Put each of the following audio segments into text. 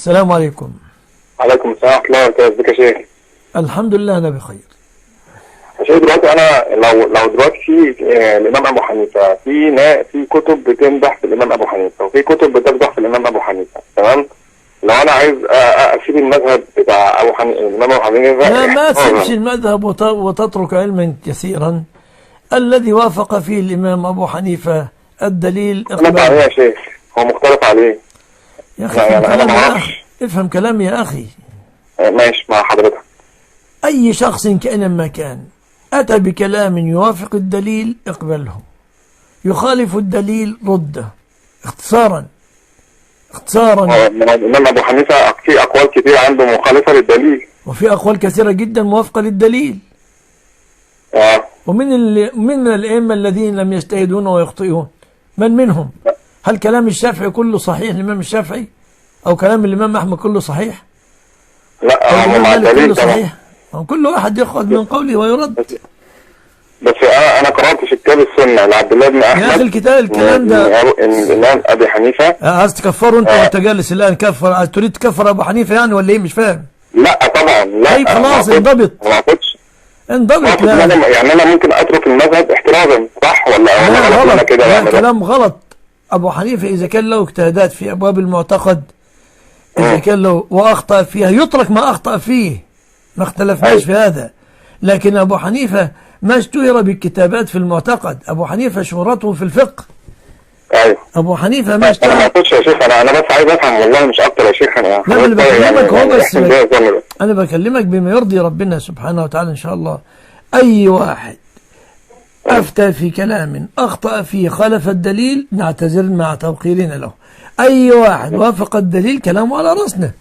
السلام عليكم. عليكم السلام ورحمة الله وبركاته. ازيك يا شيخ؟ الحمد لله أنا بخير. يا شيخ دلوقتي أنا لو دلوقتي في الإمام أبو حنيفة في كتب بتمدح في الإمام أبو حنيفة وفي كتب بتمدح في الإمام أبو حنيفة، تمام؟ لو أنا عايز أسيب المذهب بتاع الإمام أبو حنيفة، لا ما تسيبش المذهب وتترك علما كثيرا. الذي وافق فيه الإمام أبو حنيفة الدليل مختلف عليه يا شيخ، هو مختلف عليه يا أخي. افهم كلامي يا أخي. ماشي مع حضرتك. أي شخص كائنا ما كان أتى بكلام يوافق الدليل اقبله، يخالف الدليل رده. اختصارا الإمام أبو حنيفة في أقوال كتير عنده مخالفة للدليل، وفي أقوال كثيرة جدا موافقة للدليل. من الأئمة الذين لم يجتهدون ويخطئون؟ من منهم؟ هل كلام الشافعي كله صحيح الإمام الشافعي؟ أو كلام الإمام أحمد كله صحيح؟ لا أو مع الدليل كله صحيح؟ كل واحد يأخذ من قوله ويرد. بس أنا قرأت في كتاب السنة لعبد الله بن أحمد يا أخي الكلام ده الإمام أبي حنيفة. عايز تكفره أنت وأنت جالس الآن؟ كفر، عايز تريد تكفر أبو حنيفة يعني ولا إيه؟ مش فاهم. لا طبعا لا. طيب خلاص انضبط. ما أقصدش انضبط. يعني أنا ممكن أترك المذهب احترازا، صح ولا لا غلط؟ كده؟ لا كلام غلط. أبو حنيفة إذا كان له اجتهادات في أبواب المعتقد، إذا كان له وأخطأ فيها يترك ما أخطأ فيه، ما اختلفناش في هذا. لكن أبو حنيفة ما اشتهر بالكتابات في المعتقد، أبو حنيفة شهرته في الفقه. أيوه أبو حنيفة ما اشتهر. أنا ما أقصدش يا شيخ، أنا بس عايز أفهم والله مش أكتر يا شيخ. لا أنا بكلمك هو بس أنا بكلمك بما يرضي ربنا سبحانه وتعالى إن شاء الله. أي واحد أفتى في كلام أخطأ فيه خالف الدليل نعتذر مع توقيرنا له. أي واحد وافق الدليل كلامه على رأسنا.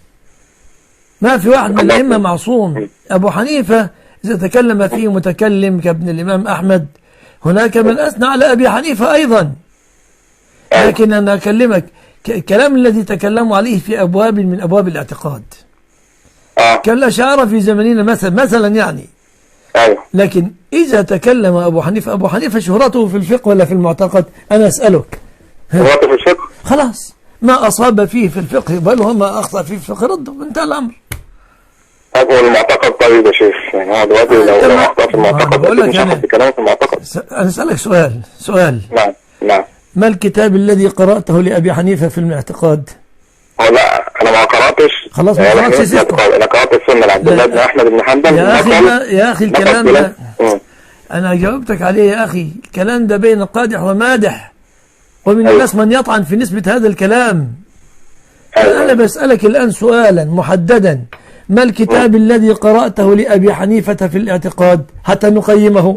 ما في واحد من الأئمة معصوم. أبو حنيفة إذا تكلم فيه متكلم كابن الإمام أحمد هناك من أثنى على أبي حنيفة أيضا. لكن أنا أكلمك الكلام الذي تكلموا عليه في أبواب من أبواب الاعتقاد كالأشاعرة في زمننا مثلا يعني. لكن إذا تكلم أبو حنيفة شهرته في الفقه ولا في المعتقد؟ أنا أسألك. شهرته في الفقه. خلاص ما أصاب فيه في الفقه يقبله، ما أخطأ فيه في الفقه رده، انتهى الأمر. طب هو المعتقد طيب يا شيخ، يعني هو دلوقتي لو أخطأ في المعتقد بقول لك مش هاخد بكلامه في المعتقد. أنا أسألك سؤال. نعم. ما الكتاب الذي قرأته لأبي حنيفة في الاعتقاد؟ لا أنا ما قرأتش. خلاص ما قرأتش. أنا قرأت السنة لعبد الله بن أحمد بن حنبل. يا أخي الكلام ده أنا جاوبتك عليه يا أخي. الكلام ده بين قادح ومادح، ومن الناس من يطعن في نسبة هذا الكلام. أنا بسألك الآن سؤالا محددا: ما الكتاب الذي قرأته لأبي حنيفة في الاعتقاد حتى نقيمه؟